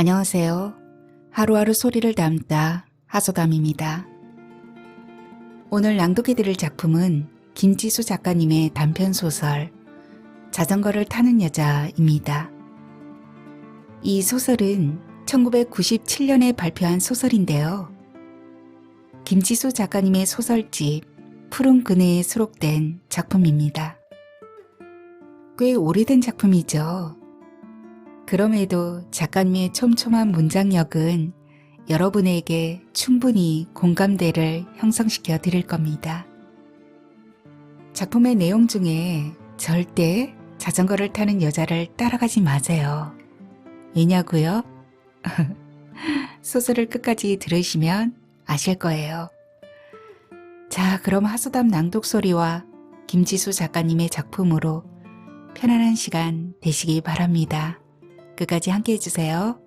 안녕하세요. 하루하루 소리를 담다 하소담입니다. 오늘 낭독해드릴 작품은 김지수 작가님의 단편소설 자전거를 타는 여자입니다. 이 소설은 1997년에 발표한 소설인데요. 김지수 작가님의 소설집 푸른 그네에 수록된 작품입니다. 꽤 오래된 작품이죠. 그럼에도 작가님의 촘촘한 문장력은 여러분에게 충분히 공감대를 형성시켜 드릴 겁니다. 작품의 내용 중에 절대 자전거를 타는 여자를 따라가지 마세요. 왜냐고요? 소설을 끝까지 들으시면 아실 거예요. 자, 그럼 하소담 낭독 소리와 김지수 작가님의 작품으로 편안한 시간 되시기 바랍니다. 끝까지 함께 해주세요.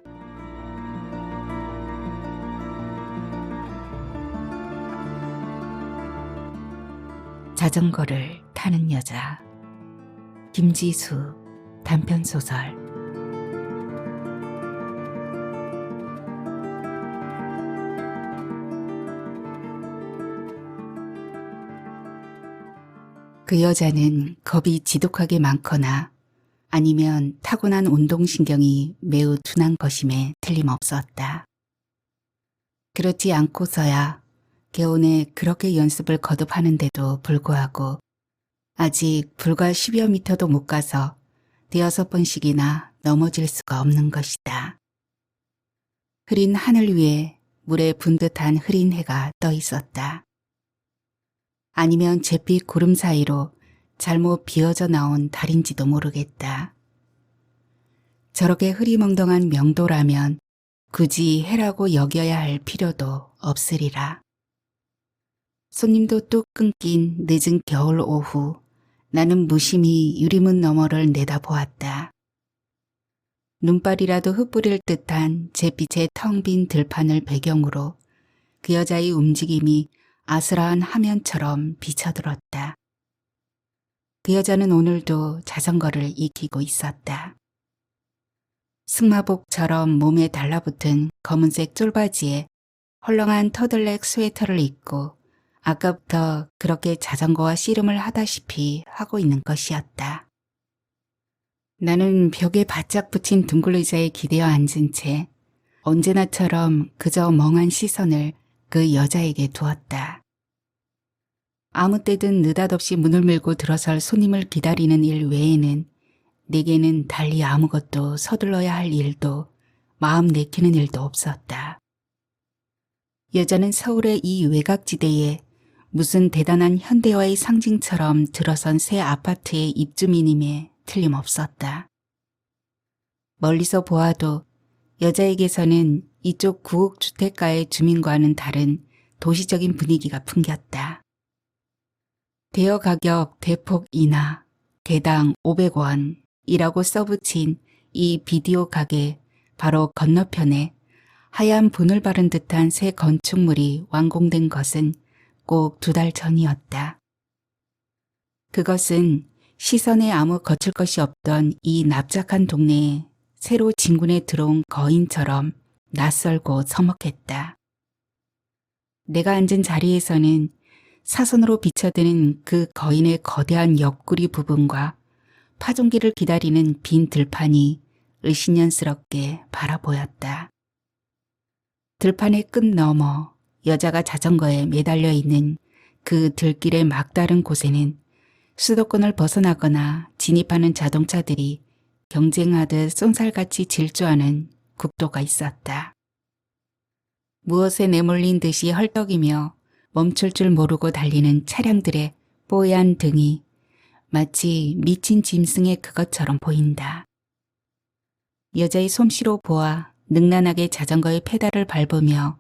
자전거를 타는 여자 김지수 단편소설. 그 여자는 겁이 지독하게 많거나 아니면 타고난 운동신경이 매우 둔한 것임에 틀림없었다. 그렇지 않고서야 개온에 그렇게 연습을 거듭하는데도 불구하고 아직 불과 10여 미터도 못 가서 5번씩이나 넘어질 수가 없는 것이다. 흐린 하늘 위에 물에 분 듯한 흐린 해가 떠 있었다. 아니면 잿빛 구름 사이로 잘못 비어져 나온 달인지도 모르겠다. 저렇게 흐리멍덩한 명도라면 굳이 해라고 여겨야 할 필요도 없으리라. 손님도 뚝 끊긴 늦은 겨울 오후, 나는 무심히 유리문 너머를 내다보았다. 눈발이라도 흩뿌릴 듯한 잿빛의 텅 빈 들판을 배경으로 그 여자의 움직임이 아스라한 화면처럼 비쳐들었다. 그 여자는 오늘도 자전거를 익히고 있었다. 승마복처럼 몸에 달라붙은 검은색 쫄바지에 헐렁한 터들넥 스웨터를 입고 아까부터 그렇게 자전거와 씨름을 하다시피 하고 있는 것이었다. 나는 벽에 바짝 붙인 둥글 의자에 기대어 앉은 채 언제나처럼 그저 멍한 시선을 그 여자에게 두었다. 아무 때든 느닷없이 문을 밀고 들어설 손님을 기다리는 일 외에는 내게는 달리 아무것도 서둘러야 할 일도 마음 내키는 일도 없었다. 여자는 서울의 이 외곽지대에 무슨 대단한 현대화의 상징처럼 들어선 새 아파트의 입주민임에 틀림없었다. 멀리서 보아도 여자에게서는 이쪽 구옥주택가의 주민과는 다른 도시적인 분위기가 풍겼다. 대여 가격 대폭 인하, 개당 500원이라고 써붙인 이 비디오 가게 바로 건너편에 하얀 분을 바른 듯한 새 건축물이 완공된 것은 꼭 2달 전이었다. 그것은 시선에 아무 거칠 것이 없던 이 납작한 동네에 새로 진군에 들어온 거인처럼 낯설고 서먹했다. 내가 앉은 자리에서는 사선으로 비쳐드는 그 거인의 거대한 옆구리 부분과 파종기를 기다리는 빈 들판이 을씨년스럽게 바라보였다. 들판의 끝 너머 여자가 자전거에 매달려 있는 그 들길의 막다른 곳에는 수도권을 벗어나거나 진입하는 자동차들이 경쟁하듯 쏜살같이 질주하는 국도가 있었다. 무엇에 내몰린 듯이 헐떡이며 멈출 줄 모르고 달리는 차량들의 뽀얀 등이 마치 미친 짐승의 그것처럼 보인다. 여자의 솜씨로 보아 능란하게 자전거의 페달을 밟으며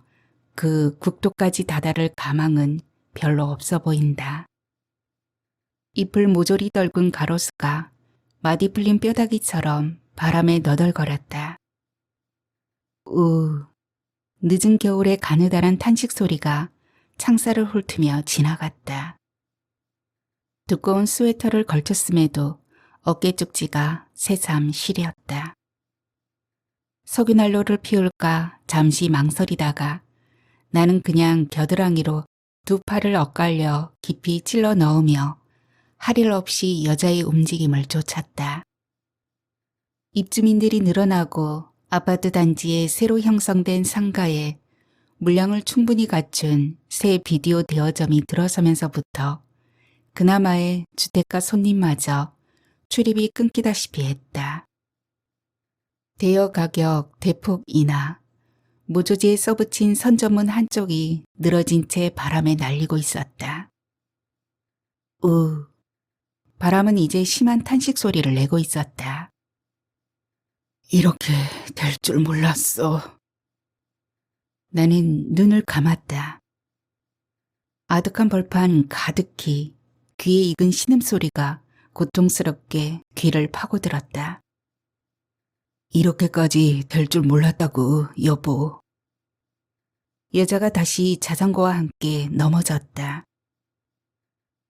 그 국도까지 다다를 가망은 별로 없어 보인다. 잎을 모조리 떨군 가로수가 마디 풀린 뼈다귀처럼 바람에 너덜거렸다. 늦은 겨울의 가느다란 탄식 소리가 창살을 훑으며 지나갔다. 두꺼운 스웨터를 걸쳤음에도 어깨 쪽지가 새삼 시렸다. 석유난로를 피울까 잠시 망설이다가 나는 그냥 겨드랑이로 두 팔을 엇갈려 깊이 찔러 넣으며 할 일 없이 여자의 움직임을 쫓았다. 입주민들이 늘어나고 아파트 단지에 새로 형성된 상가에 물량을 충분히 갖춘 새 비디오 대여점이 들어서면서부터 그나마의 주택가 손님마저 출입이 끊기다시피 했다. 대여 가격 대폭 인하, 무조지에 써붙인 선전문 한쪽이 늘어진 채 바람에 날리고 있었다. 바람은 이제 심한 탄식 소리를 내고 있었다. 이렇게 될 줄 몰랐어. 나는 눈을 감았다. 아득한 벌판 가득히 귀에 익은 신음소리가 고통스럽게 귀를 파고들었다. 이렇게까지 될 줄 몰랐다고, 여보. 여자가 다시 자전거와 함께 넘어졌다.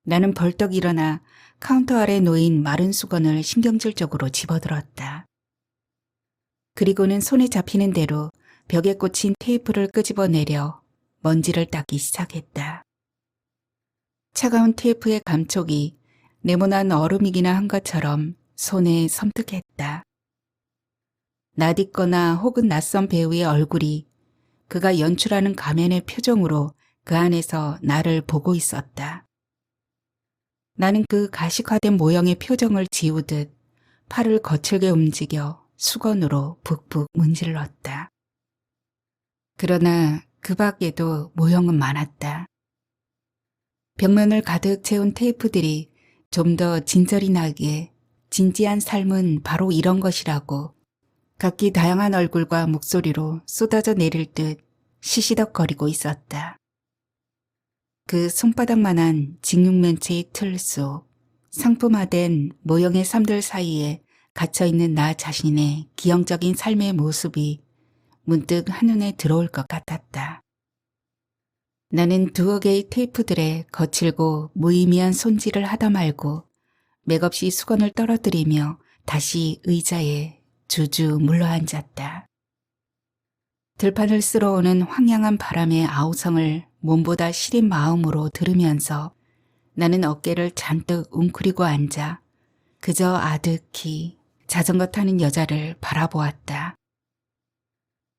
나는 벌떡 일어나 카운터 아래 놓인 마른 수건을 신경질적으로 집어들었다. 그리고는 손에 잡히는 대로 벽에 꽂힌 테이프를 끄집어내려 먼지를 닦기 시작했다. 차가운 테이프의 감촉이 네모난 얼음이기나 한 것처럼 손에 섬뜩했다. 낯익거나 혹은 낯선 배우의 얼굴이 그가 연출하는 가면의 표정으로 그 안에서 나를 보고 있었다. 나는 그 가식화된 모형의 표정을 지우듯 팔을 거칠게 움직여 수건으로 북북 문질렀다. 그러나 그 밖에도 모형은 많았다. 벽면을 가득 채운 테이프들이 좀 더 진절이 나게 진지한 삶은 바로 이런 것이라고 각기 다양한 얼굴과 목소리로 쏟아져 내릴 듯 시시덕거리고 있었다. 그 손바닥만한 직육면체의 틀 속 상품화된 모형의 삶들 사이에 갇혀있는 나 자신의 기형적인 삶의 모습이 문득 한눈에 들어올 것 같았다. 나는 두어 개의 테이프들에 거칠고 무의미한 손질을 하다 말고 맥없이 수건을 떨어뜨리며 다시 의자에 주주 물러앉았다. 들판을 쓸어오는 황량한 바람의 아우성을 몸보다 시린 마음으로 들으면서 나는 어깨를 잔뜩 웅크리고 앉아 그저 아득히 자전거 타는 여자를 바라보았다.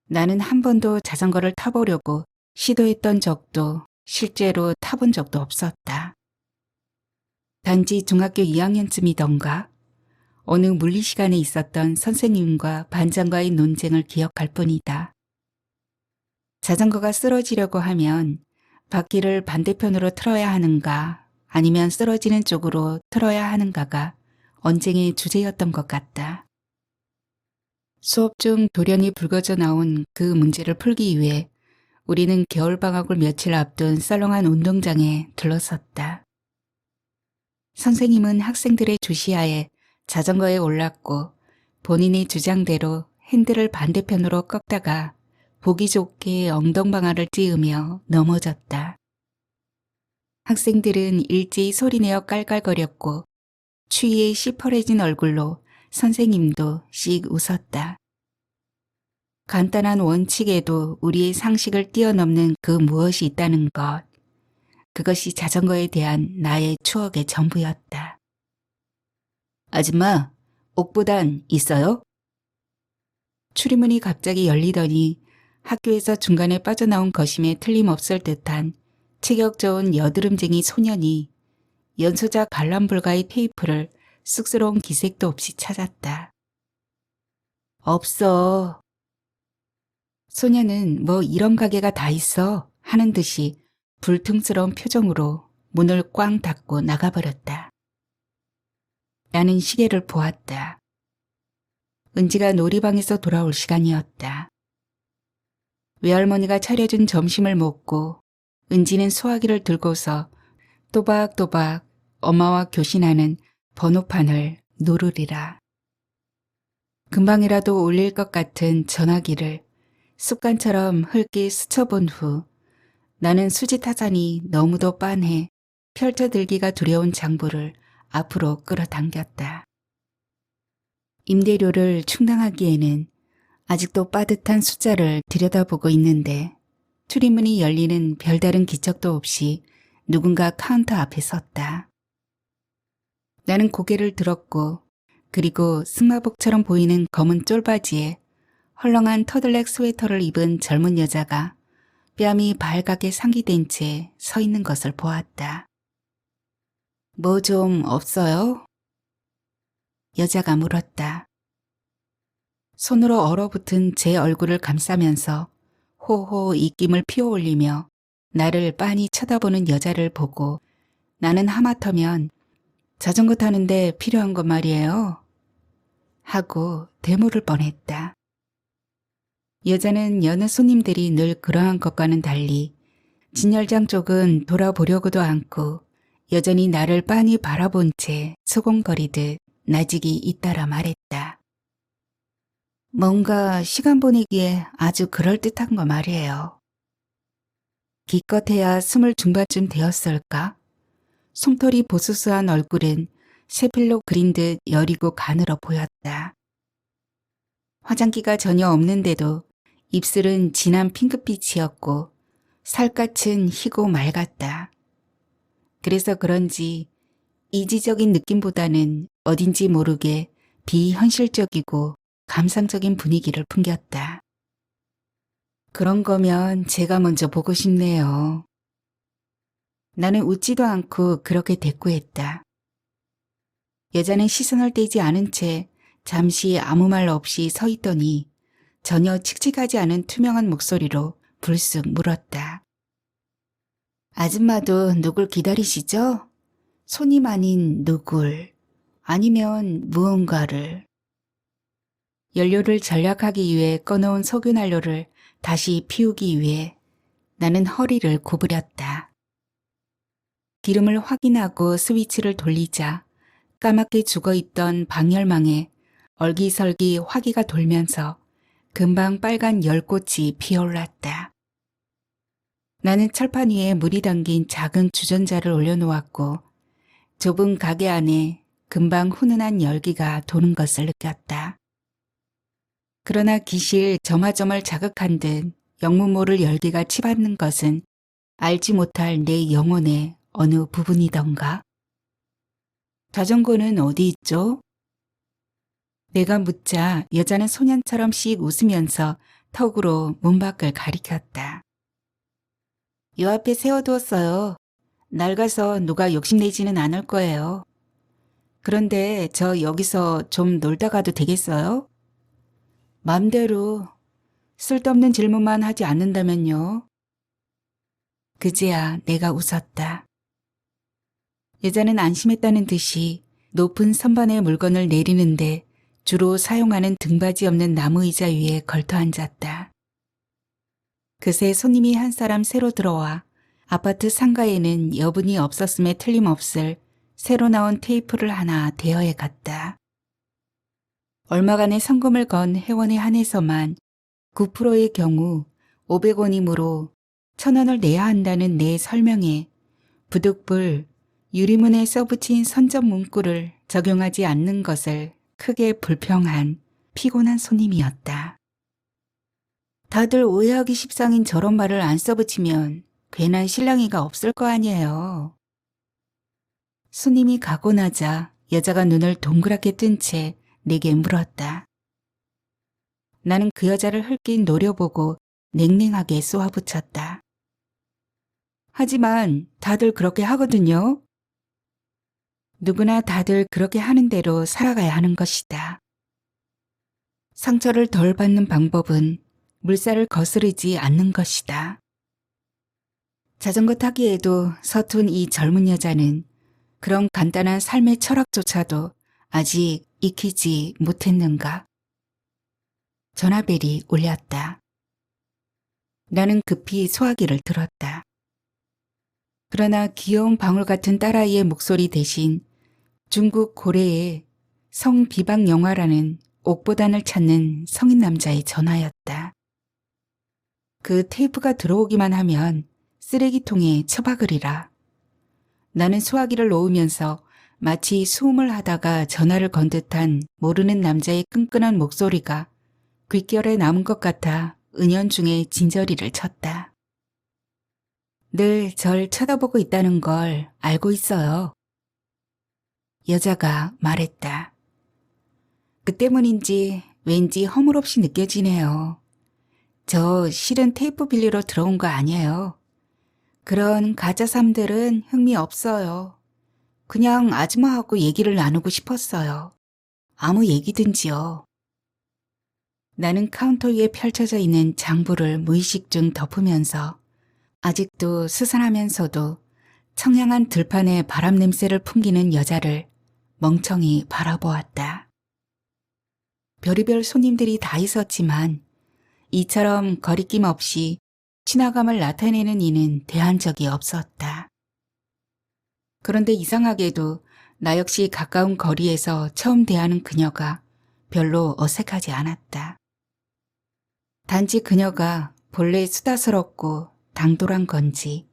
나는 한 번도 자전거를 타보려고 시도했던 적도 실제로 타본 적도 없었다. 단지 중학교 2학년쯤이던가 어느 물리 시간에 있었던 선생님과 반장과의 논쟁을 기억할 뿐이다. 자전거가 쓰러지려고 하면 바퀴를 반대편으로 틀어야 하는가 아니면 쓰러지는 쪽으로 틀어야 하는가가 언쟁의 주제였던 것 같다. 수업 중 돌연히 불거져 나온 그 문제를 풀기 위해 우리는 겨울방학을 며칠 앞둔 썰렁한 운동장에 들러섰다. 선생님은 학생들의 주시하에 자전거에 올랐고 본인의 주장대로 핸들을 반대편으로 꺾다가 보기 좋게 엉덩방아를 찧으며 넘어졌다. 학생들은 일제히 소리내어 깔깔거렸고 추위에 시퍼래진 얼굴로 선생님도 씩 웃었다. 간단한 원칙에도 우리의 상식을 뛰어넘는 그 무엇이 있다는 것. 그것이 자전거에 대한 나의 추억의 전부였다. 아줌마, 옥보단 있어요? 출입문이 갑자기 열리더니 학교에서 중간에 빠져나온 것임에 틀림없을 듯한 체격 좋은 여드름쟁이 소년이 연소자 관람불가의 테이프를 쑥스러운 기색도 없이 찾았다. 없어. 소녀는 뭐 이런 가게가 다 있어 하는 듯이 불퉁스러운 표정으로 문을 꽝 닫고 나가버렸다. 나는 시계를 보았다. 은지가 놀이방에서 돌아올 시간이었다. 외할머니가 차려준 점심을 먹고 은지는 소화기를 들고서 또박또박 엄마와 교신하는 번호판을 누르리라. 금방이라도 울릴 것 같은 전화기를 습관처럼 흘낏 스쳐본 후 나는 수지타산이 너무도 빤해 펼쳐들기가 두려운 장부를 앞으로 끌어당겼다. 임대료를 충당하기에는 아직도 빠듯한 숫자를 들여다보고 있는데 출입문이 열리는 별다른 기척도 없이 누군가 카운터 앞에 섰다. 나는 고개를 들었고 그리고 승마복처럼 보이는 검은 쫄바지에 헐렁한 터들넥 스웨터를 입은 젊은 여자가 뺨이 발갛게 상기된 채 서 있는 것을 보았다. 뭐 좀 없어요? 여자가 물었다. 손으로 얼어붙은 제 얼굴을 감싸면서 호호 입김을 피워올리며 나를 빤히 쳐다보는 여자를 보고 나는 하마터면 자전거 타는데 필요한 것 말이에요. 하고 되물을 뻔했다. 여자는 여느 손님들이 늘 그러한 것과는 달리 진열장 쪽은 돌아보려고도 않고 여전히 나를 빤히 바라본 채 수공거리듯 나직이 잇따라 말했다. 뭔가 시간 보내기에 아주 그럴듯한 거 말이에요. 기껏해야 20 중반쯤 되었을까? 솜털이 보수수한 얼굴은 세필로 그린 듯 여리고 가늘어 보였다. 화장기가 전혀 없는데도 입술은 진한 핑크빛이었고 살갗은 희고 맑았다. 그래서 그런지 이지적인 느낌보다는 어딘지 모르게 비현실적이고 감상적인 분위기를 풍겼다. 그런 거면 제가 먼저 보고 싶네요. 나는 웃지도 않고 그렇게 대꾸했다. 여자는 시선을 떼지 않은 채 잠시 아무 말 없이 서 있더니 전혀 칙칙하지 않은 투명한 목소리로 불쑥 물었다. 아줌마도 누굴 기다리시죠? 손님 아닌 누굴, 아니면 무언가를. 연료를 절약하기 위해 꺼놓은 석유난로를 다시 피우기 위해 나는 허리를 구부렸다. 기름을 확인하고 스위치를 돌리자 까맣게 죽어있던 방열망에 얼기설기 화기가 돌면서 금방 빨간 열꽃이 피어올랐다. 나는 철판 위에 물이 담긴 작은 주전자를 올려놓았고 좁은 가게 안에 금방 훈훈한 열기가 도는 것을 느꼈다. 그러나 기실 저마저말 자극한 듯 영문 모를 열기가 치받는 것은 알지 못할 내 영혼의 어느 부분이던가. 자전거는 어디 있죠? 내가 묻자 여자는 소년처럼 씩 웃으면서 턱으로 문 밖을 가리켰다. 요 앞에 세워두었어요. 낡아서 누가 욕심내지는 않을 거예요. 그런데 저 여기서 좀 놀다 가도 되겠어요? 맘대로. 쓸데없는 질문만 하지 않는다면요. 그제야 내가 웃었다. 여자는 안심했다는 듯이 높은 선반의 물건을 내리는데 주로 사용하는 등받이 없는 나무 의자 위에 걸터 앉았다. 그새 손님이 한 사람 새로 들어와 아파트 상가에는 여분이 없었음에 틀림없을 새로 나온 테이프를 하나 대여해 갔다. 얼마간의 성금을 건 회원에 한해서만 9%의 경우 500원이므로 1,000원을 내야 한다는 내 설명에 부득불 유리문에 써붙인 선전 문구를 적용하지 않는 것을 크게 불평한 피곤한 손님이었다. 다들 오해하기 십상인 저런 말을 안 써붙이면 괜한 실랑이가 없을 거 아니에요. 손님이 가고 나자 여자가 눈을 동그랗게 뜬 채 내게 물었다. 나는 그 여자를 흘낏 노려보고 냉랭하게 쏘아붙였다. 하지만 다들 그렇게 하거든요. 누구나 다들 그렇게 하는 대로 살아가야 하는 것이다. 상처를 덜 받는 방법은 물살을 거스르지 않는 것이다. 자전거 타기에도 서툰 이 젊은 여자는 그런 간단한 삶의 철학조차도 아직 익히지 못했는가? 전화벨이 울렸다. 나는 급히 소화기를 들었다. 그러나 귀여운 방울 같은 딸아이의 목소리 대신 중국 고래의 성비방 영화라는 옥보단을 찾는 성인 남자의 전화였다. 그 테이프가 들어오기만 하면 쓰레기통에 처박으리라. 나는 소화기를 놓으면서 마치 수음을 하다가 전화를 건 듯한 모르는 남자의 끈끈한 목소리가 귓결에 남은 것 같아 은연중에 진저리를 쳤다. 늘 절 쳐다보고 있다는 걸 알고 있어요. 여자가 말했다. 그 때문인지 왠지 허물없이 느껴지네요. 저 실은 테이프 빌리러 들어온 거 아니에요. 그런 가짜 삶들은 흥미 없어요. 그냥 아줌마하고 얘기를 나누고 싶었어요. 아무 얘기든지요. 나는 카운터 위에 펼쳐져 있는 장부를 무의식 중 덮으면서 아직도 스산하면서도 청량한 들판의 바람 냄새를 풍기는 여자를 멍청이 바라보았다. 별의별 손님들이 다 있었지만 이처럼 거리낌 없이 친화감을 나타내는 이는 대한 적이 없었다. 그런데 이상하게도 나 역시 가까운 거리에서 처음 대하는 그녀가 별로 어색하지 않았다. 단지 그녀가 본래 수다스럽고 당돌한 건지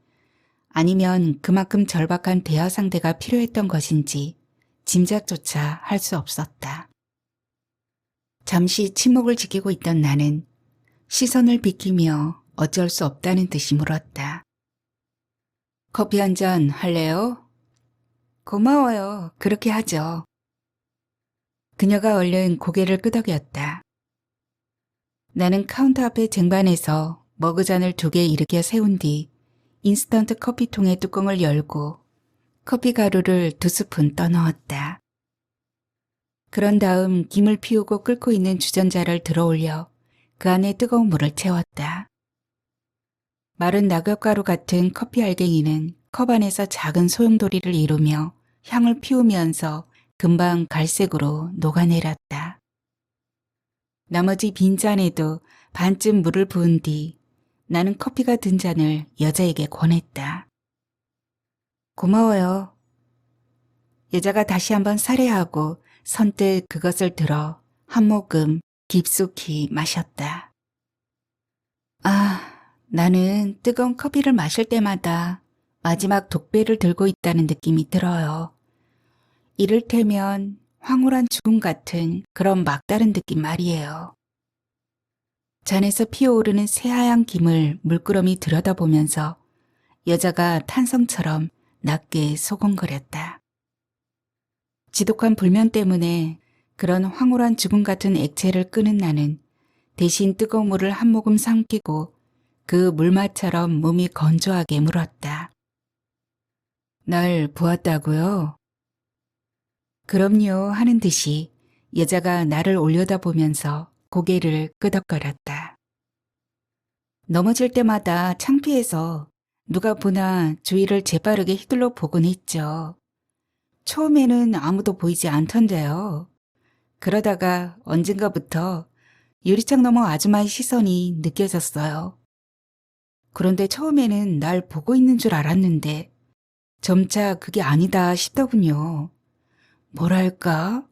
아니면 그만큼 절박한 대화 상대가 필요했던 것인지 짐작조차 할 수 없었다. 잠시 침묵을 지키고 있던 나는 시선을 비키며 어쩔 수 없다는 듯이 물었다. 커피 한 잔 할래요? 고마워요. 그렇게 하죠. 그녀가 얼른 고개를 끄덕였다. 나는 카운터 앞의 쟁반에서 머그잔을 2개 일으켜 세운 뒤 인스턴트 커피통의 뚜껑을 열고 커피 가루를 2스푼 떠넣었다. 그런 다음 김을 피우고 끓고 있는 주전자를 들어올려 그 안에 뜨거운 물을 채웠다. 마른 낙엽가루 같은 커피 알갱이는 컵 안에서 작은 소용돌이를 이루며 향을 피우면서 금방 갈색으로 녹아내렸다. 나머지 빈잔에도 반쯤 물을 부은 뒤 나는 커피가 든 잔을 여자에게 권했다. 고마워요. 여자가 다시 한번 살해하고 선뜻 그것을 들어 한 모금 깊숙이 마셨다. 나는 뜨거운 커피를 마실 때마다 마지막 독배를 들고 있다는 느낌이 들어요. 이를테면 황홀한 죽음 같은 그런 막다른 느낌 말이에요. 잔에서 피어오르는 새하얀 김을 물끄러미 들여다보면서 여자가 탄성처럼 낮게 소곤거렸다. 지독한 불면 때문에 그런 황홀한 죽음 같은 액체를 끄는 나는 대신 뜨거운 물을 한 모금 삼키고 그 물맛처럼 몸이 건조하게 물었다. 날 보았다고요? 그럼요 하는 듯이 여자가 나를 올려다보면서 고개를 끄덕거렸다. 넘어질 때마다 창피해서 누가 보나 주위를 재빠르게 휘둘러 보곤 했죠. 처음에는 아무도 보이지 않던데요. 그러다가 언젠가부터 유리창 너머 아줌마의 시선이 느껴졌어요. 그런데 처음에는 날 보고 있는 줄 알았는데 점차 그게 아니다 싶더군요. 뭐랄까?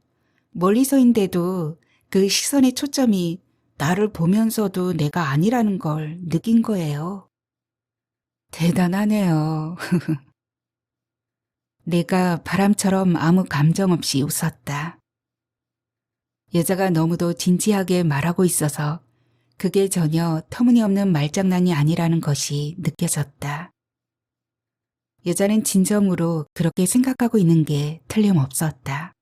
멀리서인데도 그 시선의 초점이 나를 보면서도 내가 아니라는 걸 느낀 거예요. 대단하네요. 내가 바람처럼 아무 감정 없이 웃었다. 여자가 너무도 진지하게 말하고 있어서 그게 전혀 터무니없는 말장난이 아니라는 것이 느껴졌다. 여자는 진정으로 그렇게 생각하고 있는 게 틀림없었다.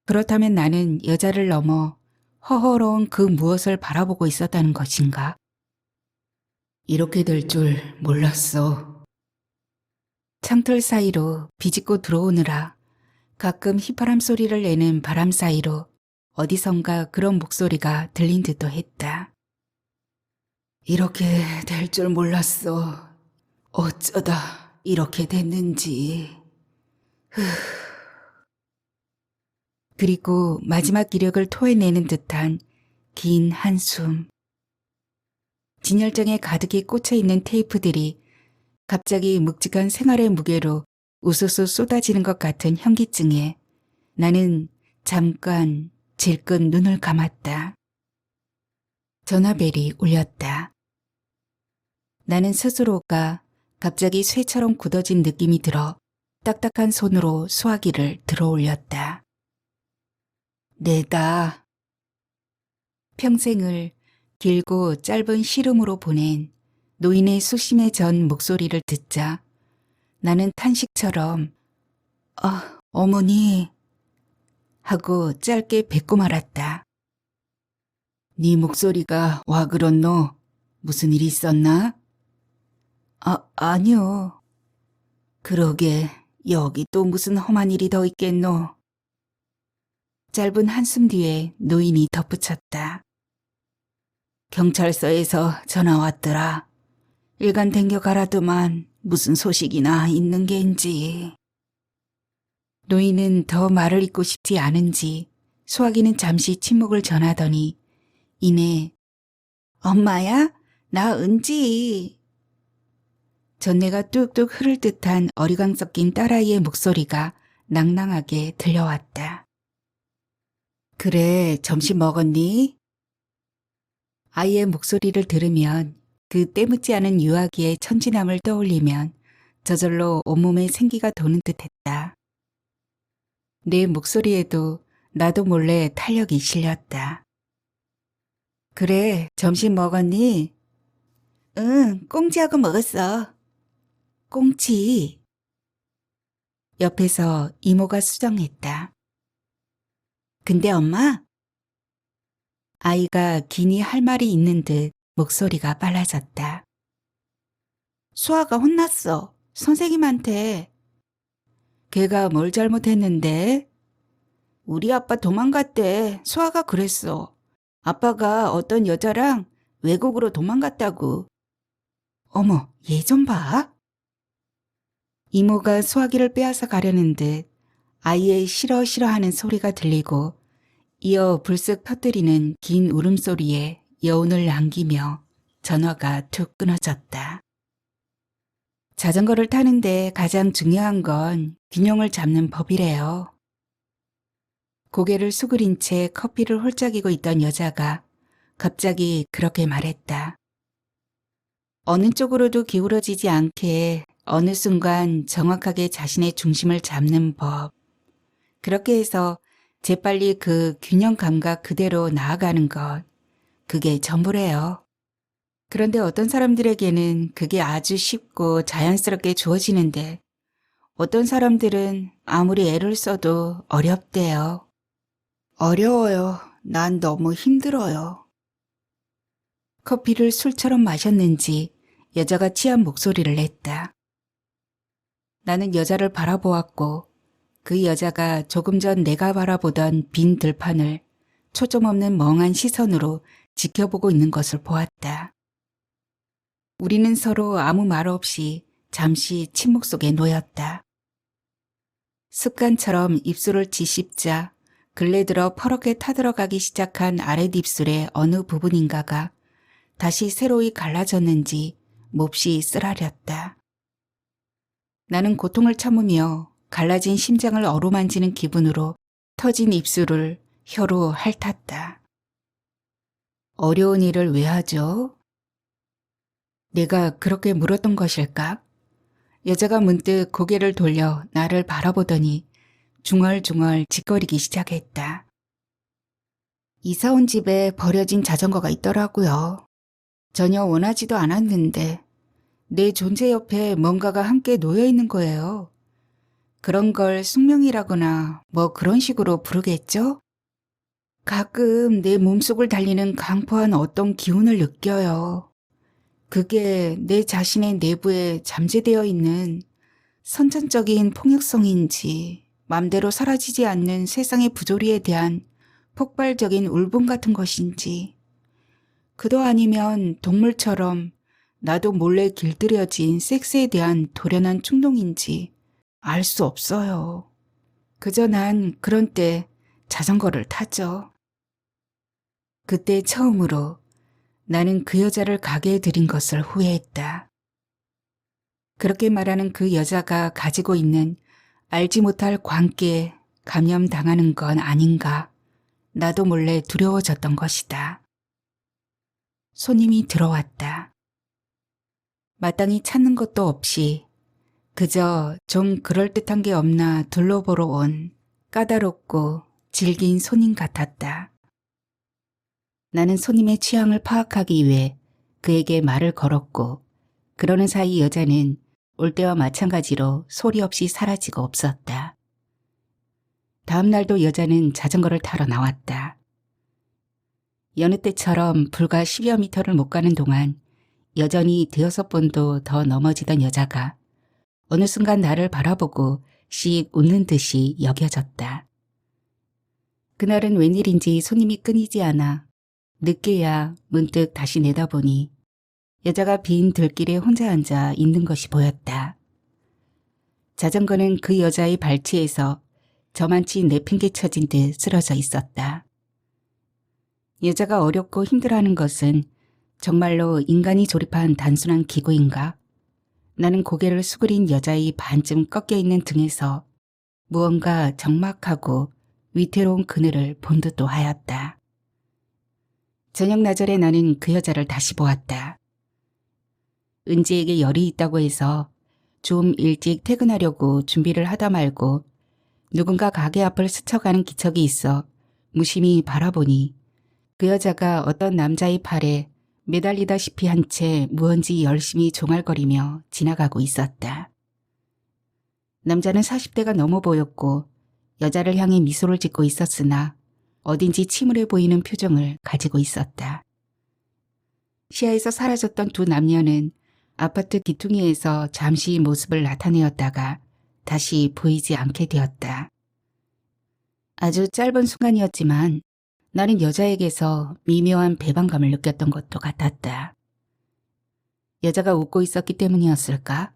그렇다면 나는 여자를 넘어 허허로운 그 무엇을 바라보고 있었다는 것인가? 이렇게 될 줄 몰랐어. 창틀 사이로 비집고 들어오느라 가끔 휘파람 소리를 내는 바람 사이로 어디선가 그런 목소리가 들린 듯도 했다. 이렇게 될 줄 몰랐어. 어쩌다 이렇게 됐는지. 그리고 마지막 기력을 토해내는 듯한 긴 한숨. 진열장에 가득히 꽂혀있는 테이프들이 갑자기 묵직한 생활의 무게로 우수수 쏟아지는 것 같은 현기증에 나는 잠깐 질끈 눈을 감았다. 전화벨이 울렸다. 나는 스스로가 갑자기 쇠처럼 굳어진 느낌이 들어 딱딱한 손으로 수화기를 들어 올렸다. 내다. 평생을 길고 짧은 시름으로 보낸 노인의 수심에 전 목소리를 듣자 나는 탄식처럼 어머니 하고 짧게 뱉고 말았다. 네 목소리가 와 그렇노? 무슨 일 있었나? 아니요. 그러게 여기 또 무슨 험한 일이 더 있겠노? 짧은 한숨 뒤에 노인이 덧붙였다. 경찰서에서 전화 왔더라. 일간 댕겨 가라더만 무슨 소식이나 있는 겐지. 노인은 더 말을 잇고 싶지 않은지 수화기는 잠시 침묵을 전하더니 이내 엄마야? 나 은지. 전내가 뚝뚝 흐를 듯한 어리광 섞인 딸아이의 목소리가 낭낭하게 들려왔다. 그래, 점심 먹었니? 아이의 목소리를 들으면 그 때묻지 않은 유아기의 천진함을 떠올리면 저절로 온몸에 생기가 도는 듯했다. 내 목소리에도 나도 몰래 탄력이 실렸다. 그래, 점심 먹었니? 응, 꽁치하고 먹었어. 꽁치. 옆에서 이모가 수정했다. 근데 엄마? 아이가 기니 할 말이 있는 듯 목소리가 빨라졌다. 수아가 혼났어. 선생님한테. 걔가 뭘 잘못했는데? 우리 아빠 도망갔대. 수아가 그랬어. 아빠가 어떤 여자랑 외국으로 도망갔다고. 어머, 얘 좀 봐. 이모가 수아기를 빼앗아 가려는 듯 아이의 싫어하는 소리가 들리고 이어 불쑥 터뜨리는 긴 울음소리에 여운을 남기며 전화가 툭 끊어졌다. 자전거를 타는데 가장 중요한 건 균형을 잡는 법이래요. 고개를 수그린 채 커피를 홀짝이고 있던 여자가 갑자기 그렇게 말했다. 어느 쪽으로도 기울어지지 않게 어느 순간 정확하게 자신의 중심을 잡는 법. 그렇게 해서 재빨리 그 균형 감각 그대로 나아가는 것. 그게 전부래요. 그런데 어떤 사람들에게는 그게 아주 쉽고 자연스럽게 주어지는데 어떤 사람들은 아무리 애를 써도 어렵대요. 어려워요. 난 너무 힘들어요. 커피를 술처럼 마셨는지 여자가 취한 목소리를 냈다. 나는 여자를 바라보았고 그 여자가 조금 전 내가 바라보던 빈 들판을 초점 없는 멍한 시선으로 지켜보고 있는 것을 보았다. 우리는 서로 아무 말 없이 잠시 침묵 속에 놓였다. 습관처럼 입술을 뒤씹자 근래 들어 퍼렇게 타들어가기 시작한 아랫입술의 어느 부분인가가 다시 새로이 갈라졌는지 몹시 쓰라렸다. 나는 고통을 참으며 갈라진 심장을 어루만지는 기분으로 터진 입술을 혀로 핥았다. 어려운 일을 왜 하죠? 내가 그렇게 물었던 것일까? 여자가 문득 고개를 돌려 나를 바라보더니 중얼중얼 짓거리기 시작했다. 이사 온 집에 버려진 자전거가 있더라고요. 전혀 원하지도 않았는데 내 존재 옆에 뭔가가 함께 놓여 있는 거예요. 그런 걸 숙명이라거나 뭐 그런 식으로 부르겠죠? 가끔 내 몸속을 달리는 강포한 어떤 기운을 느껴요. 그게 내 자신의 내부에 잠재되어 있는 선천적인 폭력성인지 맘대로 사라지지 않는 세상의 부조리에 대한 폭발적인 울분 같은 것인지 그도 아니면 동물처럼 나도 몰래 길들여진 섹스에 대한 돌연한 충동인지 알 수 없어요. 그저 난 그런 때 자전거를 타죠. 그때 처음으로 나는 그 여자를 가게에 들인 것을 후회했다. 그렇게 말하는 그 여자가 가지고 있는 알지 못할 광기에 감염당하는 건 아닌가. 나도 몰래 두려워졌던 것이다. 손님이 들어왔다. 마땅히 찾는 것도 없이 그저 좀 그럴듯한 게 없나 둘러보러 온 까다롭고 질긴 손님 같았다. 나는 손님의 취향을 파악하기 위해 그에게 말을 걸었고 그러는 사이 여자는 올 때와 마찬가지로 소리 없이 사라지고 없었다. 다음 날도 여자는 자전거를 타러 나왔다. 여느 때처럼 불과 10여 미터를 못 가는 동안 여전히 5번도 더 넘어지던 여자가 어느 순간 나를 바라보고 씩 웃는 듯이 여겨졌다. 그날은 웬일인지 손님이 끊이지 않아 늦게야 문득 다시 내다보니 여자가 빈 들길에 혼자 앉아 있는 것이 보였다. 자전거는 그 여자의 발치에서 저만치 내팽개쳐진 듯 쓰러져 있었다. 여자가 어렵고 힘들어하는 것은 정말로 인간이 조립한 단순한 기구인가? 나는 고개를 수그린 여자의 반쯤 꺾여있는 등에서 무언가 적막하고 위태로운 그늘을 본 듯도 하였다. 저녁 나절에 나는 그 여자를 다시 보았다. 은지에게 열이 있다고 해서 좀 일찍 퇴근하려고 준비를 하다 말고 누군가 가게 앞을 스쳐가는 기척이 있어 무심히 바라보니 그 여자가 어떤 남자의 팔에 매달리다시피 한 채 무언지 열심히 종알거리며 지나가고 있었다. 남자는 40대가 넘어 보였고 여자를 향해 미소를 짓고 있었으나 어딘지 침울해 보이는 표정을 가지고 있었다. 시야에서 사라졌던 두 남녀는 아파트 기퉁이에서 잠시 모습을 나타내었다가 다시 보이지 않게 되었다. 아주 짧은 순간이었지만 나는 여자에게서 미묘한 배반감을 느꼈던 것도 같았다. 여자가 웃고 있었기 때문이었을까?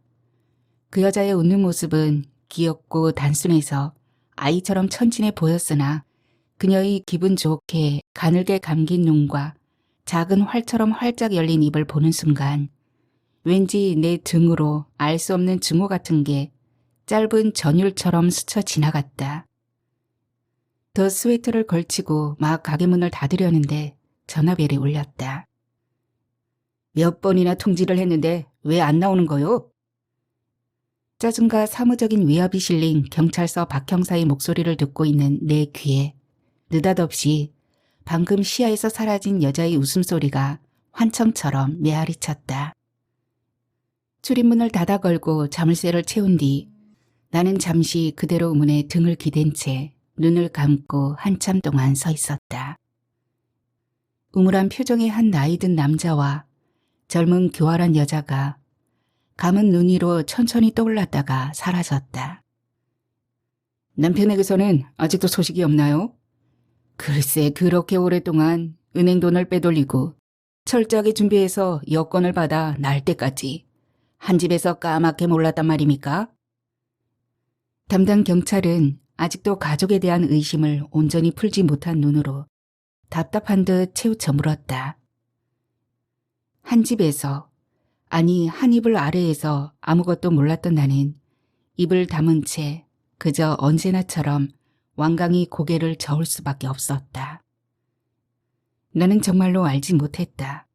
그 여자의 웃는 모습은 귀엽고 단순해서 아이처럼 천진해 보였으나 그녀의 기분 좋게 가늘게 감긴 눈과 작은 활처럼 활짝 열린 입을 보는 순간 왠지 내 등으로 알 수 없는 증오 같은 게 짧은 전율처럼 스쳐 지나갔다. 더 스웨터를 걸치고 막 가게 문을 닫으려는데 전화벨이 울렸다. 몇 번이나 통지를 했는데 왜 안 나오는 거요? 짜증과 사무적인 위압이 실린 경찰서 박 형사의 목소리를 듣고 있는 내 귀에 느닷없이 방금 시야에서 사라진 여자의 웃음소리가 환청처럼 메아리쳤다. 출입문을 닫아 걸고 자물쇠를 채운 뒤 나는 잠시 그대로 문에 등을 기댄 채 눈을 감고 한참 동안 서 있었다. 우물한 표정의 한 나이 든 남자와 젊은 교활한 여자가 감은 눈 위로 천천히 떠올랐다가 사라졌다. 남편에게서는 아직도 소식이 없나요? 글쎄 그렇게 오랫동안 은행 돈을 빼돌리고 철저하게 준비해서 여권을 받아 날 때까지 한 집에서 까맣게 몰랐단 말입니까? 담당 경찰은 아직도 가족에 대한 의심을 온전히 풀지 못한 눈으로 답답한 듯 채우쳐 물었다. 한 집에서, 아니 한 이불 아래에서 아무것도 몰랐던 나는 입을 다문 채 그저 언제나처럼 완강히 고개를 저을 수밖에 없었다. 나는 정말로 알지 못했다.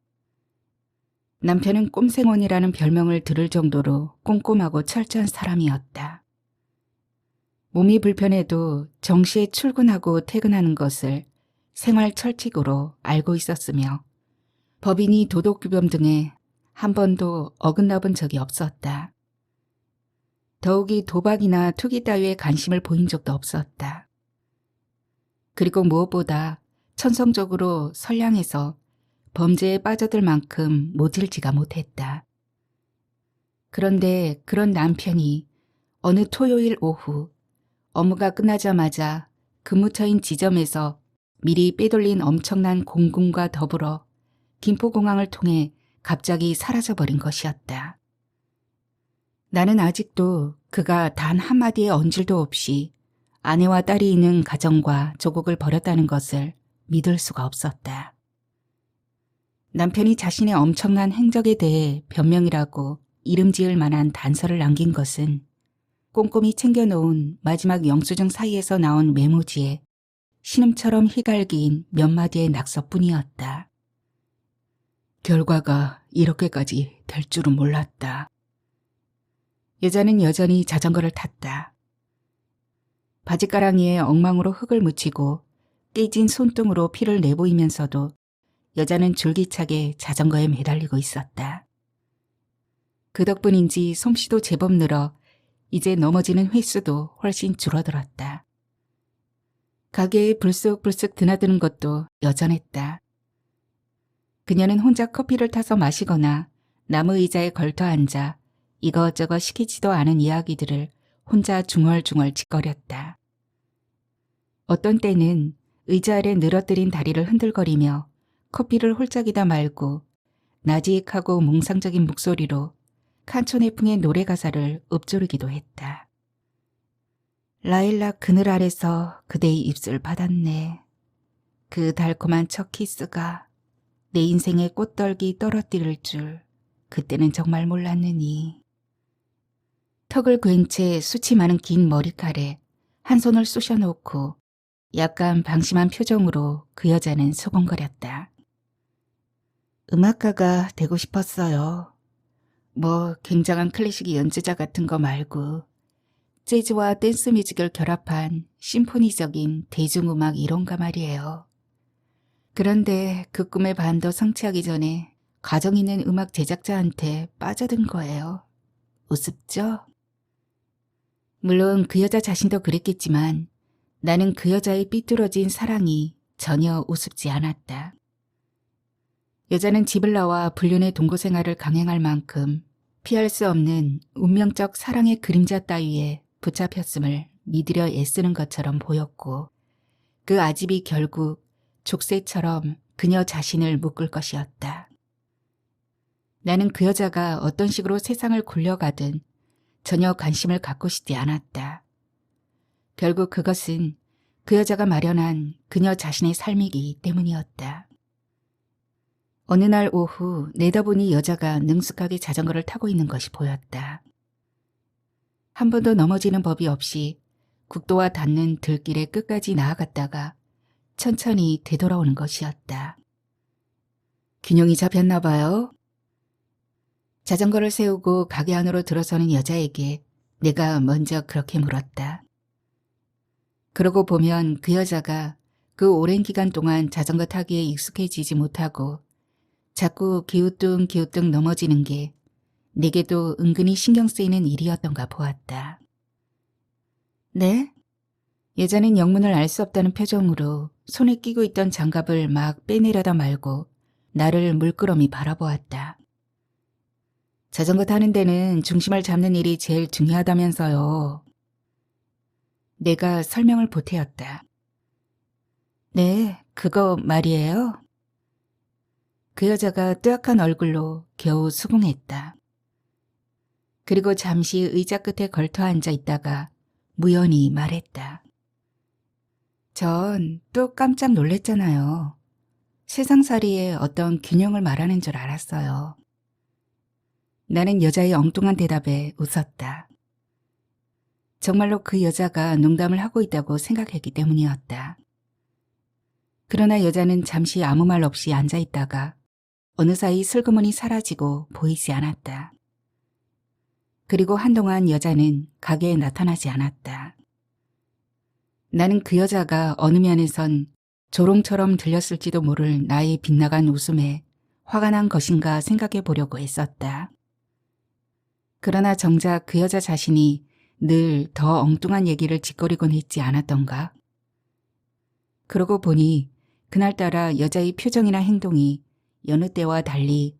남편은 꼼생원이라는 별명을 들을 정도로 꼼꼼하고 철저한 사람이었다. 몸이 불편해도 정시에 출근하고 퇴근하는 것을 생활 철칙으로 알고 있었으며 법인이 도덕규범 등에 한 번도 어긋나 본 적이 없었다. 더욱이 도박이나 투기 따위에 관심을 보인 적도 없었다. 그리고 무엇보다 천성적으로 선량해서 범죄에 빠져들 만큼 모질지가 못했다. 그런데 그런 남편이 어느 토요일 오후 업무가 끝나자마자 근무처인 지점에서 미리 빼돌린 엄청난 공금과 더불어 김포공항을 통해 갑자기 사라져버린 것이었다. 나는 아직도 그가 단 한마디의 언질도 없이 아내와 딸이 있는 가정과 조국을 버렸다는 것을 믿을 수가 없었다. 남편이 자신의 엄청난 행적에 대해 변명이라고 이름 지을 만한 단서를 남긴 것은 꼼꼼히 챙겨놓은 마지막 영수증 사이에서 나온 메모지에 신음처럼 휘갈긴 몇 마디의 낙서뿐이었다. 결과가 이렇게까지 될 줄은 몰랐다. 여자는 여전히 자전거를 탔다. 바지가랑이에 엉망으로 흙을 묻히고 깨진 손등으로 피를 내보이면서도 여자는 줄기차게 자전거에 매달리고 있었다. 그 덕분인지 솜씨도 제법 늘어 이제 넘어지는 횟수도 훨씬 줄어들었다. 가게에 불쑥불쑥 드나드는 것도 여전했다. 그녀는 혼자 커피를 타서 마시거나 나무 의자에 걸터 앉아 이것저것 시키지도 않은 이야기들을 혼자 중얼중얼 짓거렸다. 어떤 때는 의자 아래 늘어뜨린 다리를 흔들거리며 커피를 홀짝이다 말고 나지익하고 몽상적인 목소리로 칸초네풍의 노래 가사를 읊조르기도 했다. 라일락 그늘 아래서 그대의 입술 받았네. 그 달콤한 첫 키스가 내 인생의 꽃떨기 떨어뜨릴 줄 그때는 정말 몰랐느니. 턱을 괜 채 수치 많은 긴 머리칼에 한 손을 쑤셔놓고 약간 방심한 표정으로 그 여자는 소곤거렸다. 음악가가 되고 싶었어요. 뭐 굉장한 클래식 연주자 같은 거 말고 재즈와 댄스 뮤직을 결합한 심포니적인 대중음악 이론가 말이에요. 그런데 그 꿈의 반도 성취하기 전에 가정 있는 음악 제작자한테 빠져든 거예요. 우습죠? 물론 그 여자 자신도 그랬겠지만 나는 그 여자의 삐뚤어진 사랑이 전혀 우습지 않았다. 여자는 집을 나와 불륜의 동거 생활을 강행할 만큼 피할 수 없는 운명적 사랑의 그림자 따위에 붙잡혔음을 믿으려 애쓰는 것처럼 보였고 그 아집이 결국 족쇄처럼 그녀 자신을 묶을 것이었다. 나는 그 여자가 어떤 식으로 세상을 굴려가든 전혀 관심을 갖고 싶지 않았다. 결국 그것은 그 여자가 마련한 그녀 자신의 삶이기 때문이었다. 어느 날 오후 내다보니 여자가 능숙하게 자전거를 타고 있는 것이 보였다. 한 번도 넘어지는 법이 없이 국도와 닿는 들길의 끝까지 나아갔다가 천천히 되돌아오는 것이었다. 균형이 잡혔나 봐요. 자전거를 세우고 가게 안으로 들어서는 여자에게 내가 먼저 그렇게 물었다. 그러고 보면 그 여자가 그 오랜 기간 동안 자전거 타기에 익숙해지지 못하고 자꾸 기우뚱기우뚱 넘어지는 게 내게도 은근히 신경 쓰이는 일이었던가 보았다. 네? 여자는 영문을 알 수 없다는 표정으로 손에 끼고 있던 장갑을 막 빼내려다 말고 나를 물끄러미 바라보았다. 자전거 타는 데는 중심을 잡는 일이 제일 중요하다면서요. 내가 설명을 보태었다. 네, 그거 말이에요. 그 여자가 뜨악한 얼굴로 겨우 수긍했다. 그리고 잠시 의자 끝에 걸터 앉아 있다가 무연히 말했다. 전 또 깜짝 놀랬잖아요. 세상살이의 어떤 균형을 말하는 줄 알았어요. 나는 여자의 엉뚱한 대답에 웃었다. 정말로 그 여자가 농담을 하고 있다고 생각했기 때문이었다. 그러나 여자는 잠시 아무 말 없이 앉아 있다가 어느 사이 슬그머니 사라지고 보이지 않았다. 그리고 한동안 여자는 가게에 나타나지 않았다. 나는 그 여자가 어느 면에선 조롱처럼 들렸을지도 모를 나의 빗나간 웃음에 화가 난 것인가 생각해 보려고 했었다. 그러나 정작 그 여자 자신이 늘 더 엉뚱한 얘기를 짓거리곤 했지 않았던가. 그러고 보니 그날따라 여자의 표정이나 행동이 여느 때와 달리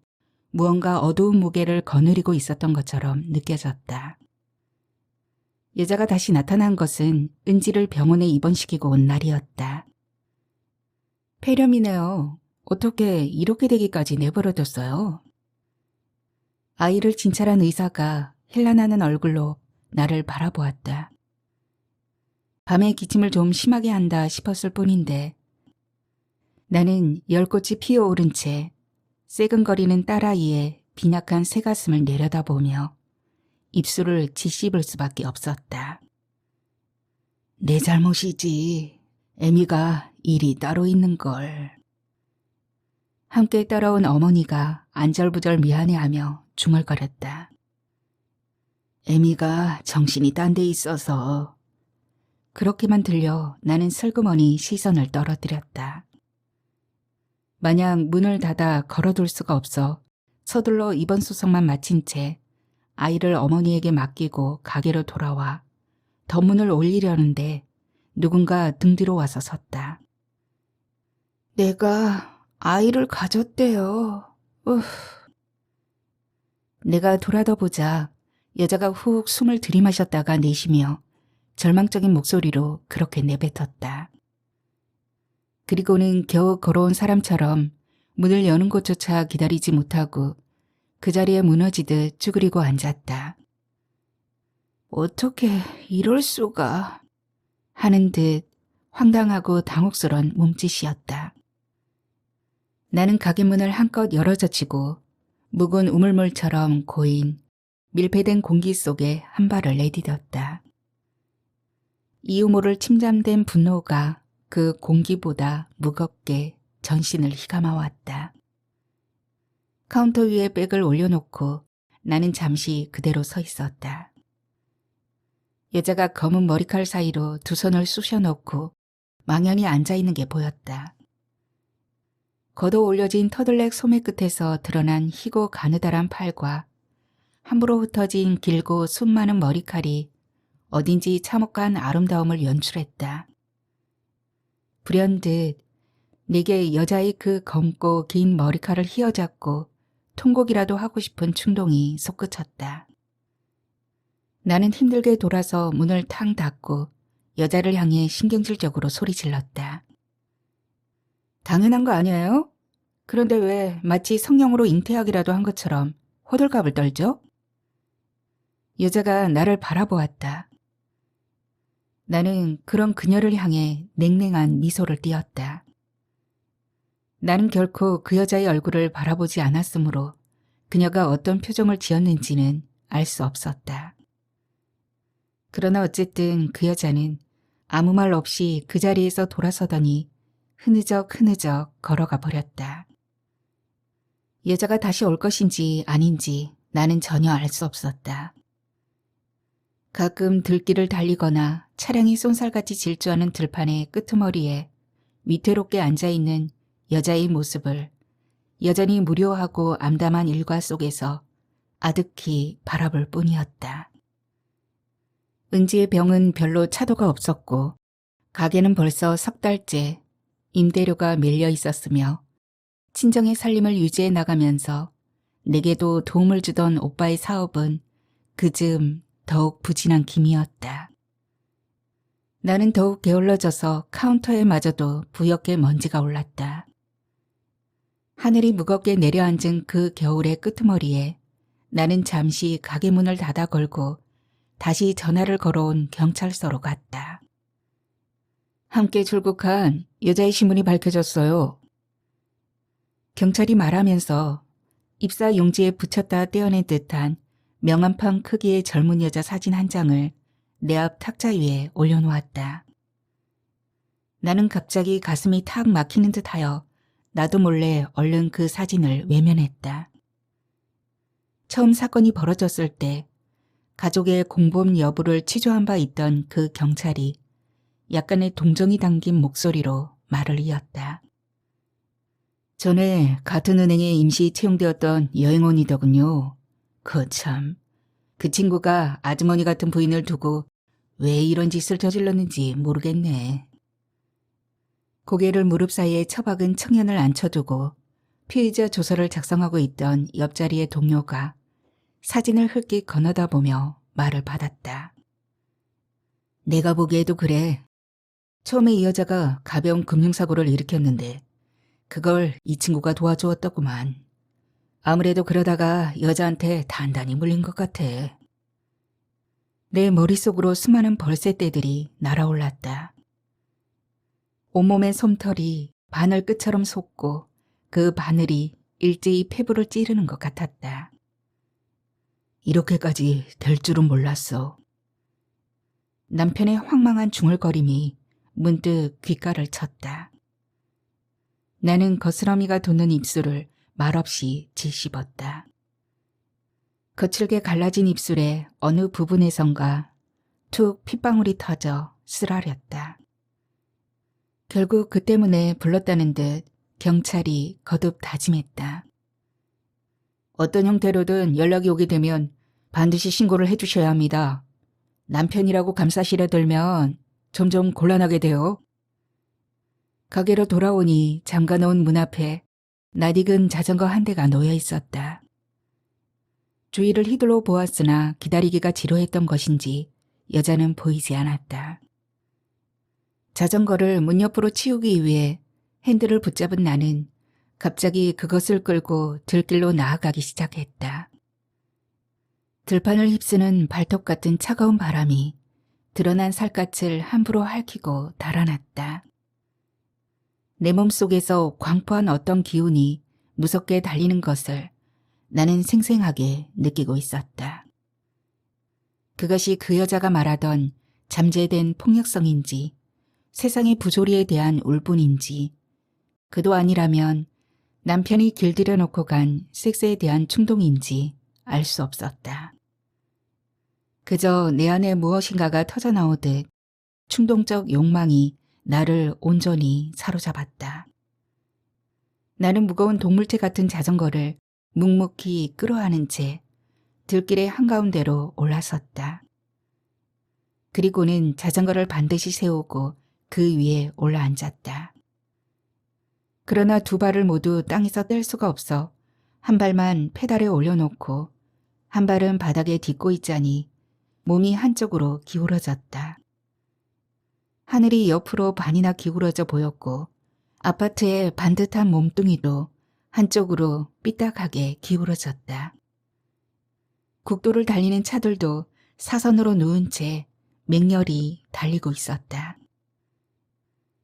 무언가 어두운 무게를 거느리고 있었던 것처럼 느껴졌다. 여자가 다시 나타난 것은 은지를 병원에 입원시키고 온 날이었다. 폐렴이네요. 어떻게 이렇게 되기까지 내버려뒀어요? 아이를 진찰한 의사가 힐난하는 얼굴로 나를 바라보았다. 밤에 기침을 좀 심하게 한다 싶었을 뿐인데 나는 열꽃이 피어오른 채 새근거리는 딸아이의 빈약한 새가슴을 내려다보며 입술을 짓씹을 수밖에 없었다. 내 잘못이지. 애미가 일이 따로 있는걸. 함께 따라온 어머니가 안절부절 미안해하며 중얼거렸다. 애미가 정신이 딴 데 있어서. 그렇게만 들려 나는 슬그머니 시선을 떨어뜨렸다. 만약 문을 닫아 걸어둘 수가 없어 서둘러 입원 수속만 마친 채 아이를 어머니에게 맡기고 가게로 돌아와 덧문을 올리려는데 누군가 등 뒤로 와서 섰다. 내가 아이를 가졌대요. 내가 돌아다보자 여자가 훅 숨을 들이마셨다가 내쉬며 절망적인 목소리로 그렇게 내뱉었다. 그리고는 겨우 걸어온 사람처럼 문을 여는 곳조차 기다리지 못하고 그 자리에 무너지듯 쭈그리고 앉았다. 어떻게 이럴 수가 하는 듯 황당하고 당혹스런 몸짓이었다. 나는 가게 문을 한껏 열어젖히고 묵은 우물물처럼 고인 밀폐된 공기 속에 한 발을 내디뎠다. 이 우물을 침잠된 분노가 그 공기보다 무겁게 전신을 휘감아왔다. 카운터 위에 백을 올려놓고 나는 잠시 그대로 서 있었다. 여자가 검은 머리칼 사이로 두 손을 쑤셔넣고 망연히 앉아있는 게 보였다. 걷어 올려진 터들넥 소매 끝에서 드러난 희고 가느다란 팔과 함부로 흩어진 길고 숱 많은 머리칼이 어딘지 참혹한 아름다움을 연출했다. 불현듯 내게 여자의 그 검고 긴 머리칼을 휘어잡고 통곡이라도 하고 싶은 충동이 솟구쳤다. 나는 힘들게 돌아서 문을 탕 닫고 여자를 향해 신경질적으로 소리질렀다. 당연한 거 아니에요? 그런데 왜 마치 성령으로 잉태하기라도 한 것처럼 호들갑을 떨죠? 여자가 나를 바라보았다. 나는 그런 그녀를 향해 냉랭한 미소를 띄었다. 나는 결코 그 여자의 얼굴을 바라보지 않았으므로 그녀가 어떤 표정을 지었는지는 알 수 없었다. 그러나 어쨌든 그 여자는 아무 말 없이 그 자리에서 돌아서더니 흐느적 걸어가 버렸다. 여자가 다시 올 것인지 아닌지 나는 전혀 알 수 없었다. 가끔 들길을 달리거나 차량이 쏜살같이 질주하는 들판의 끄트머리에 위태롭게 앉아있는 여자의 모습을 여전히 무료하고 암담한 일과 속에서 아득히 바라볼 뿐이었다. 은지의 병은 별로 차도가 없었고 가게는 벌써 석 달째 임대료가 밀려 있었으며 친정의 살림을 유지해 나가면서 내게도 도움을 주던 오빠의 사업은 그즈음 더욱 부진한 김이었다. 나는 더욱 게을러져서 카운터에 마저도 부옇게 먼지가 올랐다. 하늘이 무겁게 내려앉은 그 겨울의 끄트머리에 나는 잠시 가게 문을 닫아 걸고 다시 전화를 걸어온 경찰서로 갔다. 함께 출국한 여자의 신분이 밝혀졌어요. 경찰이 말하면서 입사 용지에 붙였다 떼어낸 듯한 명함판 크기의 젊은 여자 사진 한 장을 내 앞 탁자 위에 올려놓았다. 나는 갑자기 가슴이 탁 막히는 듯하여 나도 몰래 얼른 그 사진을 외면했다. 처음 사건이 벌어졌을 때 가족의 공범 여부를 취조한 바 있던 그 경찰이 약간의 동정이 담긴 목소리로 말을 이었다. 전에 같은 은행에 임시 채용되었던 여행원이더군요. 거참, 그 친구가 아주머니 같은 부인을 두고 왜 이런 짓을 저질렀는지 모르겠네. 고개를 무릎 사이에 처박은 청년을 앉혀두고 피의자 조서를 작성하고 있던 옆자리의 동료가 사진을 흘낏 건너다 보며 말을 받았다. 내가 보기에도 그래. 처음에 이 여자가 가벼운 금융사고를 일으켰는데 그걸 이 친구가 도와주었더구만. 아무래도 그러다가 여자한테 단단히 물린 것 같아. 내 머릿속으로 수많은 벌새떼들이 날아올랐다. 온몸의 솜털이 바늘 끝처럼 솟고 그 바늘이 일제히 폐부를 찌르는 것 같았다. 이렇게까지 될 줄은 몰랐어. 남편의 황망한 중얼거림이 문득 귓가를 쳤다. 나는 거스러미가 돋는 입술을 말없이 짓씹었다. 거칠게 갈라진 입술의 어느 부분에선가 툭 핏방울이 터져 쓰라렸다. 결국 그 때문에 불렀다는 듯 경찰이 거듭 다짐했다. 어떤 형태로든 연락이 오게 되면 반드시 신고를 해주셔야 합니다. 남편이라고 감싸시려 들면 점점 곤란하게 돼요. 가게로 돌아오니 잠가놓은 문 앞에 낯익은 자전거 한 대가 놓여 있었다. 주위를 휘둘러 보았으나 기다리기가 지루했던 것인지 여자는 보이지 않았다. 자전거를 문 옆으로 치우기 위해 핸들을 붙잡은 나는 갑자기 그것을 끌고 들길로 나아가기 시작했다. 들판을 휩쓰는 발톱 같은 차가운 바람이 드러난 살갗을 함부로 핥히고 달아났다. 내 몸속에서 광포한 어떤 기운이 무섭게 달리는 것을 나는 생생하게 느끼고 있었다. 그것이 그 여자가 말하던 잠재된 폭력성인지 세상의 부조리에 대한 울분인지 그도 아니라면 남편이 길들여 놓고 간 섹스에 대한 충동인지 알 수 없었다. 그저 내 안에 무엇인가가 터져나오듯 충동적 욕망이 나를 온전히 사로잡았다. 나는 무거운 동물체 같은 자전거를 묵묵히 끌어안은 채 들길의 한가운데로 올라섰다. 그리고는 자전거를 반드시 세우고 그 위에 올라앉았다. 그러나 두 발을 모두 땅에서 뗄 수가 없어 한 발만 페달에 올려놓고 한 발은 바닥에 딛고 있자니 몸이 한쪽으로 기울어졌다. 하늘이 옆으로 반이나 기울어져 보였고 아파트의 반듯한 몸뚱이도 한쪽으로 삐딱하게 기울어졌다. 국도를 달리는 차들도 사선으로 누운 채 맹렬히 달리고 있었다.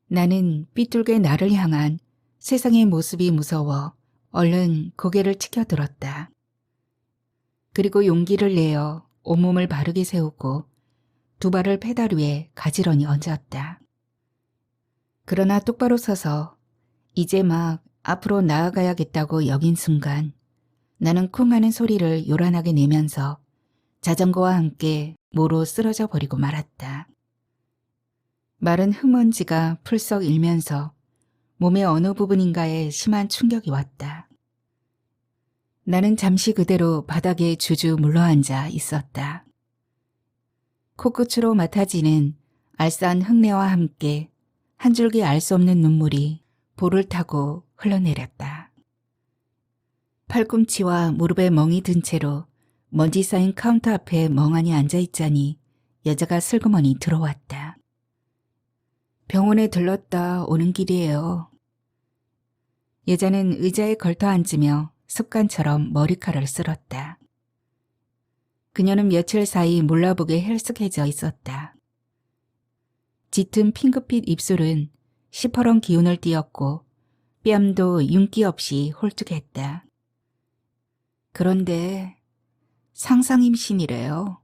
나는 삐뚤게 나를 향한 세상의 모습이 무서워 얼른 고개를 치켜들었다. 그리고 용기를 내어 온몸을 바르게 세우고 두 발을 페달 위에 가지런히 얹었다. 그러나 똑바로 서서 이제 막 앞으로 나아가야겠다고 여긴 순간 나는 쿵 하는 소리를 요란하게 내면서 자전거와 함께 모로 쓰러져 버리고 말았다. 마른 흙먼지가 풀썩 일면서 몸의 어느 부분인가에 심한 충격이 왔다. 나는 잠시 그대로 바닥에 주주 물러앉아 있었다. 코끝으로 맡아지는 알싸한 흙내와 함께 한 줄기 알 수 없는 눈물이 볼을 타고 흘러내렸다. 팔꿈치와 무릎에 멍이 든 채로 먼지 쌓인 카운터 앞에 멍하니 앉아있자니 여자가 슬그머니 들어왔다. 병원에 들렀다 오는 길이에요. 여자는 의자에 걸터 앉으며 습관처럼 머리카락을 쓸었다. 그녀는 며칠 사이 몰라보게 헬쓱해져 있었다. 짙은 핑크빛 입술은 시퍼런 기운을 띠었고 뺨도 윤기 없이 홀쭉했다. 그런데 상상임신이래요.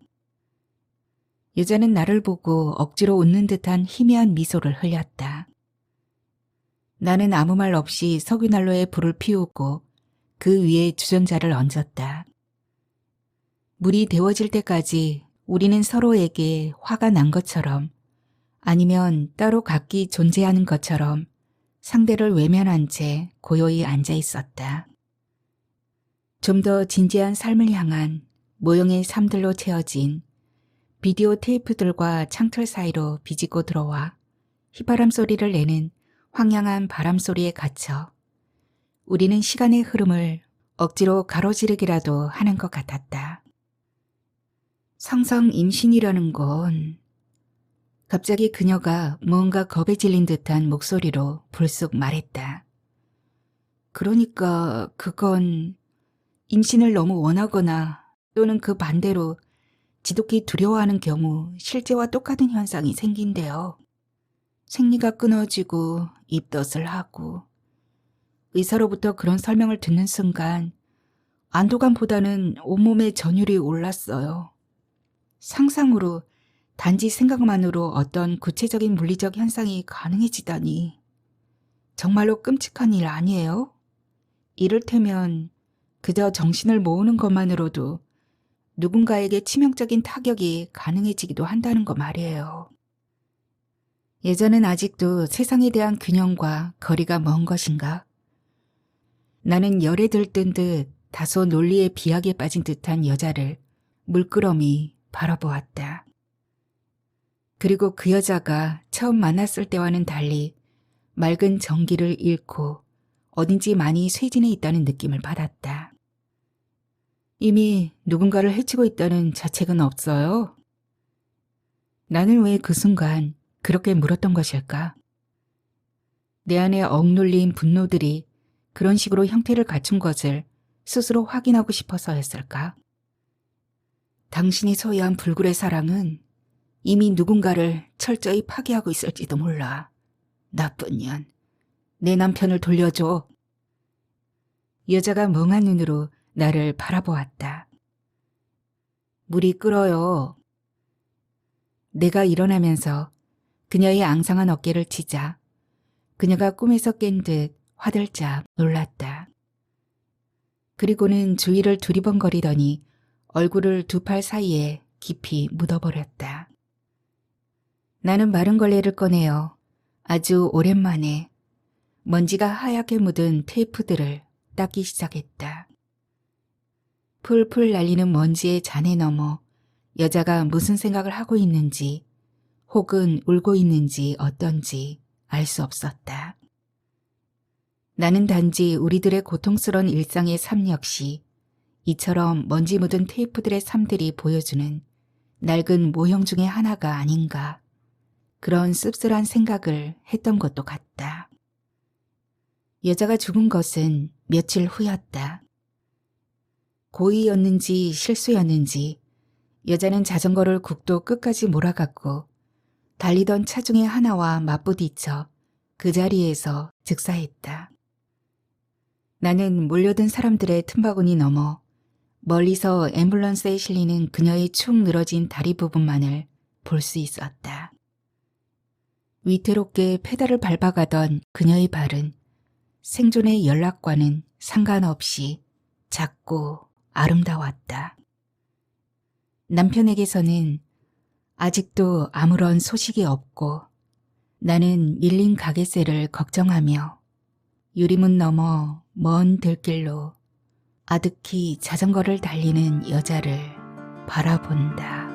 여자는 나를 보고 억지로 웃는 듯한 희미한 미소를 흘렸다. 나는 아무 말 없이 석유난로에 불을 피우고 그 위에 주전자를 얹었다. 물이 데워질 때까지 우리는 서로에게 화가 난 것처럼 아니면 따로 각기 존재하는 것처럼 상대를 외면한 채 고요히 앉아 있었다. 좀 더 진지한 삶을 향한 모형의 삶들로 채워진 비디오 테이프들과 창틀 사이로 비집고 들어와 휘바람 소리를 내는 황량한 바람 소리에 갇혀 우리는 시간의 흐름을 억지로 가로지르기라도 하는 것 같았다. 상상 임신이라는 건 갑자기 그녀가 뭔가 겁에 질린 듯한 목소리로 불쑥 말했다. 그러니까 그건 임신을 너무 원하거나 또는 그 반대로 지독히 두려워하는 경우 실제와 똑같은 현상이 생긴대요. 생리가 끊어지고 입덧을 하고 의사로부터 그런 설명을 듣는 순간 안도감보다는 온몸에 전율이 올랐어요. 상상으로 단지 생각만으로 어떤 구체적인 물리적 현상이 가능해지다니 정말로 끔찍한 일 아니에요? 이를테면 그저 정신을 모으는 것만으로도 누군가에게 치명적인 타격이 가능해지기도 한다는 거 말이에요. 예전엔 아직도 세상에 대한 균형과 거리가 먼 것인가? 나는 열에 들뜬 듯 다소 논리에 비약에 빠진 듯한 여자를 물끄러미 바라보았다. 그리고 그 여자가 처음 만났을 때와는 달리 맑은 정기를 잃고 어딘지 많이 쇠진해 있다는 느낌을 받았다. 이미 누군가를 해치고 있다는 자책은 없어요? 나는 왜 그 순간 그렇게 물었던 것일까? 내 안에 억눌린 분노들이 그런 식으로 형태를 갖춘 것을 스스로 확인하고 싶어서였을까? 당신이 소유한 불굴의 사랑은 이미 누군가를 철저히 파괴하고 있을지도 몰라. 나쁜 년. 내 남편을 돌려줘. 여자가 멍한 눈으로 나를 바라보았다. 물이 끓어요. 내가 일어나면서 그녀의 앙상한 어깨를 치자 그녀가 꿈에서 깬 듯 화들짝 놀랐다. 그리고는 주위를 두리번거리더니 얼굴을 두 팔 사이에 깊이 묻어버렸다. 나는 마른 걸레를 꺼내어 아주 오랜만에 먼지가 하얗게 묻은 테이프들을 닦기 시작했다. 풀풀 날리는 먼지의 잔해 넘어 여자가 무슨 생각을 하고 있는지 혹은 울고 있는지 어떤지 알 수 없었다. 나는 단지 우리들의 고통스러운 일상의 삶 역시 이처럼 먼지 묻은 테이프들의 삶들이 보여주는 낡은 모형 중의 하나가 아닌가, 그런 씁쓸한 생각을 했던 것도 같다. 여자가 죽은 것은 며칠 후였다. 고의였는지 실수였는지 여자는 자전거를 국도 끝까지 몰아갔고 달리던 차 중에 하나와 맞부딪혀 그 자리에서 즉사했다. 나는 몰려든 사람들의 틈바구니 넘어 멀리서 앰뷸런스에 실리는 그녀의 축 늘어진 다리 부분만을 볼 수 있었다. 위태롭게 페달을 밟아가던 그녀의 발은 생존의 연락과는 상관없이 작고 아름다웠다. 남편에게서는 아직도 아무런 소식이 없고 나는 밀린 가게세를 걱정하며 유리문 너머 먼 들길로 아득히 자전거를 달리는 여자를 바라본다.